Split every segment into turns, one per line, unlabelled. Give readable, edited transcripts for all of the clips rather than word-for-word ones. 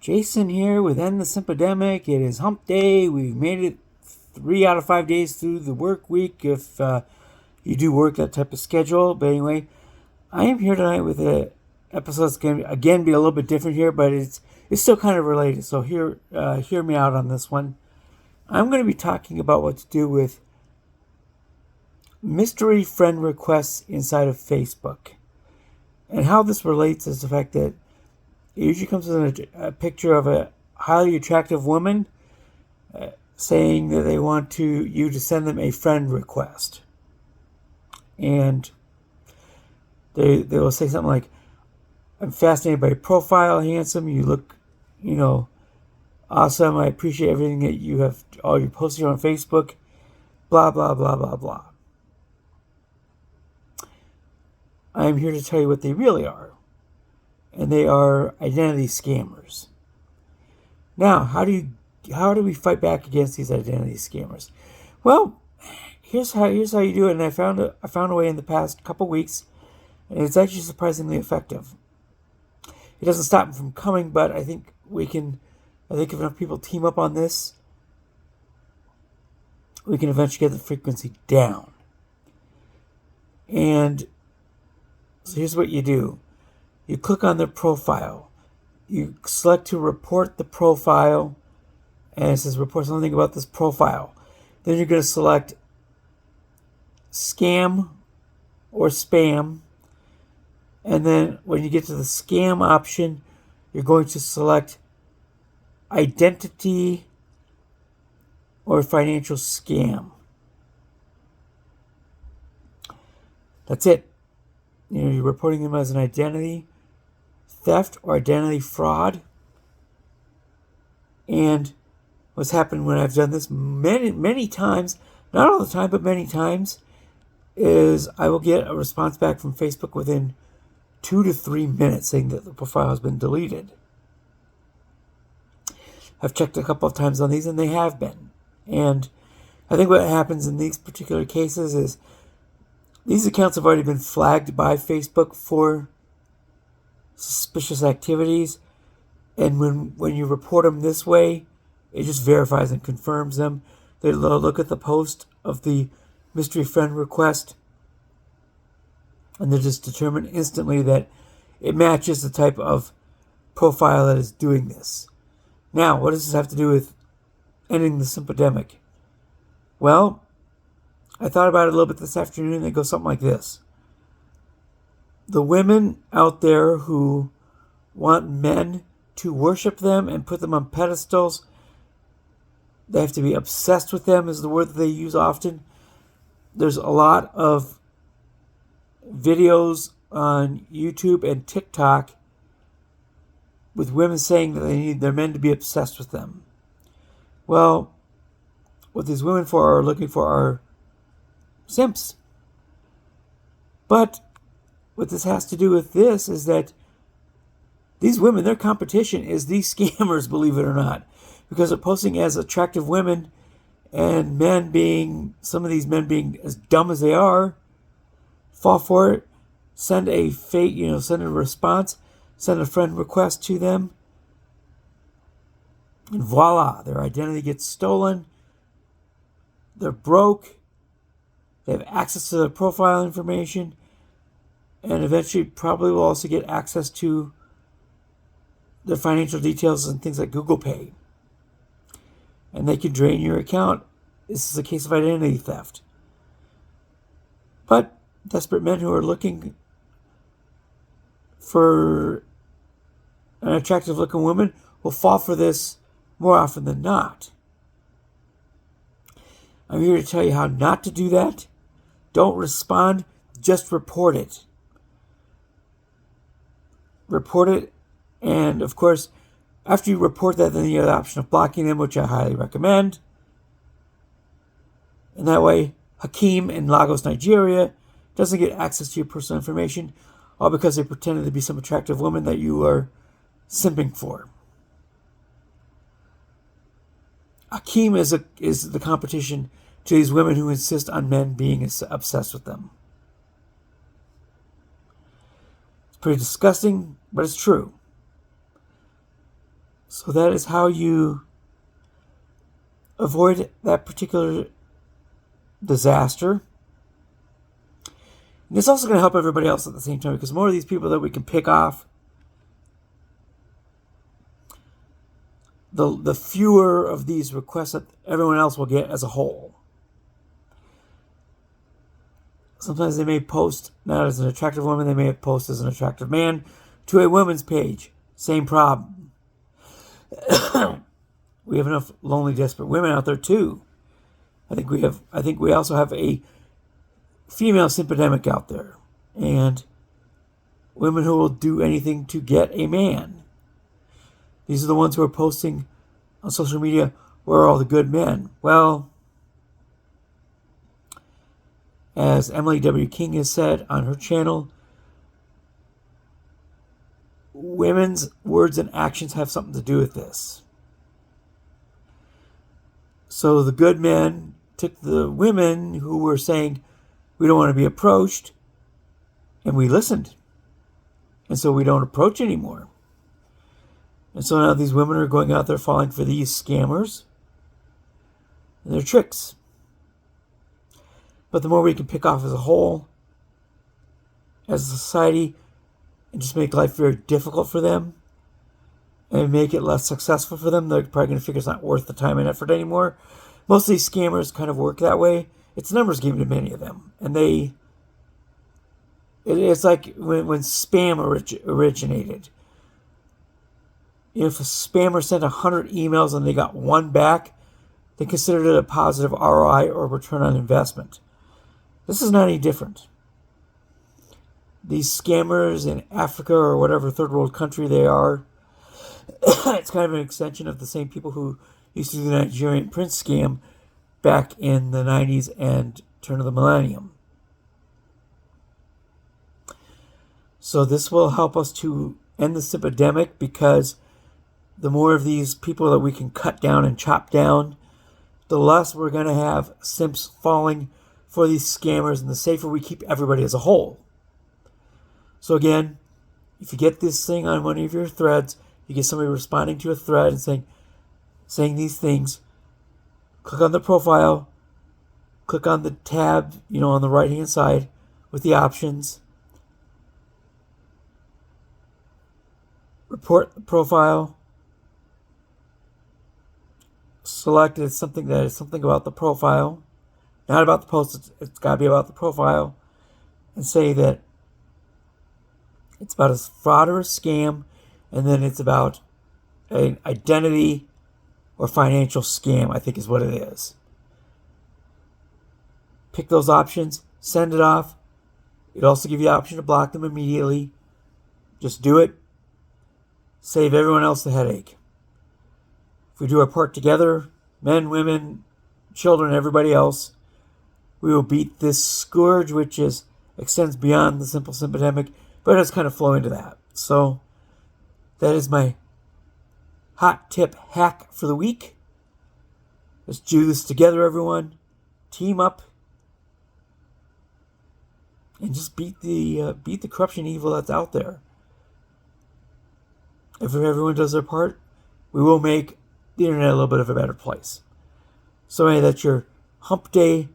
Jason here with End the Simpademic. It is hump day. We've made it 3 out of 5 days through the work week if you do work that type of schedule. But anyway, I am here tonight with an episode that's going to again be a little bit different here, but it's still kind of related. So hear me out on this one. I'm going to be talking about what to do with mystery friend requests inside of Facebook. And how this relates is the fact that it usually comes with a picture of a highly attractive woman saying that they want you to send them a friend request. And they will say something like, I'm fascinated by your profile, handsome, you look, awesome, I appreciate everything that you have, all your posts here on Facebook, blah, blah, blah, blah, blah. I am here to tell you what they really are. And they are identity scammers. Now, how do we fight back against these identity scammers? Well, here's how you do it. And I found a way in the past couple weeks, and it's actually surprisingly effective. It doesn't stop them from coming, but I think if enough people team up on this, we can eventually get the frequency down. And so here's what you do. You click on their profile. You select to report the profile. And it says report something about this profile. Then you're going to select scam or spam. And then when you get to the scam option, you're going to select identity or financial scam. That's it. You're reporting them as an identity theft or identity fraud. And what's happened when I've done this many times, not all the time, but many times, is I will get a response back from Facebook within 2 to 3 minutes saying that the profile has been deleted. I've checked a couple of times on these and they have been. And I think what happens in these particular cases is these accounts have already been flagged by Facebook for suspicious activities. And when you report them this way, it just verifies and confirms them. They look at the post of the mystery friend request, and they just determine instantly that it matches the type of profile that is doing this. Now, what does this have to do with ending the Simpademic? Well, I thought about it a little bit this afternoon, and it goes something like this. The women out there who want men to worship them and put them on pedestals, they have to be obsessed with them is the word that they use often. There's a lot of videos on YouTube and TikTok with women saying that they need their men to be obsessed with them. Well, what these women are looking for are simps. But what this has to do with this is that these women, their competition is these scammers, believe it or not. Because they're posting as attractive women, and some of these men being as dumb as they are, fall for it, send a response, send a friend request to them, and voila, their identity gets stolen. They're broke. They have access to their profile information, and eventually probably will also get access to their financial details and things like Google Pay. And they can drain your account. This is a case of identity theft. But desperate men who are looking for an attractive looking woman will fall for this more often than not. I'm here to tell you how not to do that. Don't respond, just report it. Report it, and of course, after you report that, then you have the option of blocking them, which I highly recommend. And that way, Hakeem in Lagos, Nigeria, doesn't get access to your personal information, all because they pretended to be some attractive woman that you are simping for. Hakeem is the competition to these women who insist on men being obsessed with them. It's pretty disgusting, but it's true. So that is how you avoid that particular disaster. And it's also going to help everybody else at the same time, because the more of these people that we can pick off, the fewer of these requests that everyone else will get as a whole. Sometimes they may post not as an attractive woman, they may post as an attractive man to a woman's page. Same problem. We have enough lonely, desperate women out there too. I think we also have a female Simpademic out there, and women who will do anything to get a man. These are the ones who are posting on social media, "Where are all the good men?" Well, as Emily W. King has said on her channel, women's words and actions have something to do with this. So the good men took the women who were saying, "We don't want to be approached," and we listened. And so we don't approach anymore. And so now these women are going out there falling for these scammers and their tricks. But the more we can pick off as a whole, as a society, and just make life very difficult for them and make it less successful for them, they're probably going to figure it's not worth the time and effort anymore. Most of these scammers kind of work that way. It's a numbers game to many of them. And it's like when spam originated. If a spammer sent 100 emails and they got one back, they considered it a positive ROI or return on investment. This is not any different. These scammers in Africa or whatever third world country they are, it's kind of an extension of the same people who used to do the Nigerian prince scam back in the 90s and turn of the millennium. So this will help us to end this epidemic, because the more of these people that we can cut down and chop down, the less we're going to have simps falling for these scammers, and the safer we keep everybody as a whole. So again, if you get this thing on one of your threads, you get somebody responding to a thread and saying these things, click on the profile, click on the tab, on the right-hand side with the options, report the profile, select it as something that is something about the profile, not about the post, it's got to be about the profile, and say that it's about a fraud or a scam, and then it's about an identity or financial scam, I think is what it is. Pick those options, send it off. It'll also give you the option to block them immediately. Just do it. Save everyone else the headache. If we do our part together, men, women, children, everybody else, we will beat this scourge, which extends beyond the simple Simpademic, but it does kind of flow into that. So that is my hot tip hack for the week. Let's do this together, everyone. Team up, and just beat the corruption evil that's out there. If everyone does their part, we will make the internet a little bit of a better place. So anyway, that's your hump day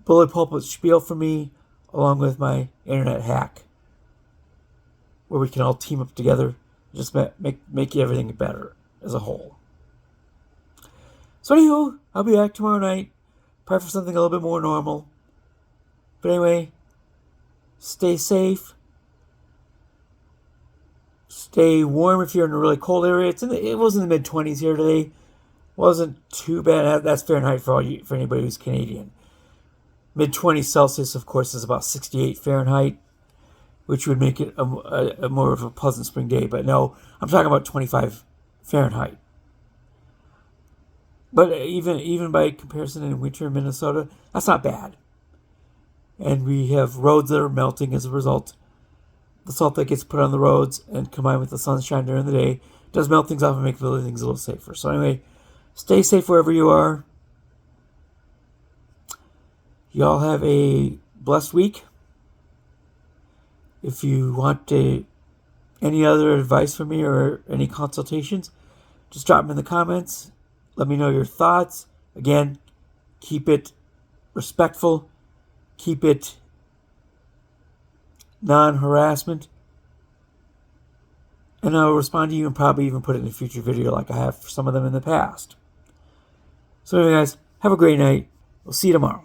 bully pulpit spiel for me, along with my internet hack, where we can all team up together, just make everything better as a whole. So anywho, I'll be back tomorrow night, probably for something a little bit more normal. But anyway, stay safe. Stay warm if you're in a really cold area. It was in the mid-20s here today. Wasn't too bad. That's Fahrenheit for anybody who's Canadian. Mid-20s Celsius, of course, is about 68 Fahrenheit, which would make it a more of a pleasant spring day. But no, I'm talking about 25 Fahrenheit. But even by comparison, in winter in Minnesota, that's not bad. And we have roads that are melting as a result. The salt that gets put on the roads and combined with the sunshine during the day does melt things off and make things a little safer. So anyway, stay safe wherever you are. Y'all have a blessed week. If you want to any other advice from me or any consultations, just drop them in the comments. Let me know your thoughts. Again, keep it respectful. Keep it non-harassment. And I'll respond to you and probably even put it in a future video like I have for some of them in the past. So anyway, guys, have a great night. We'll see you tomorrow.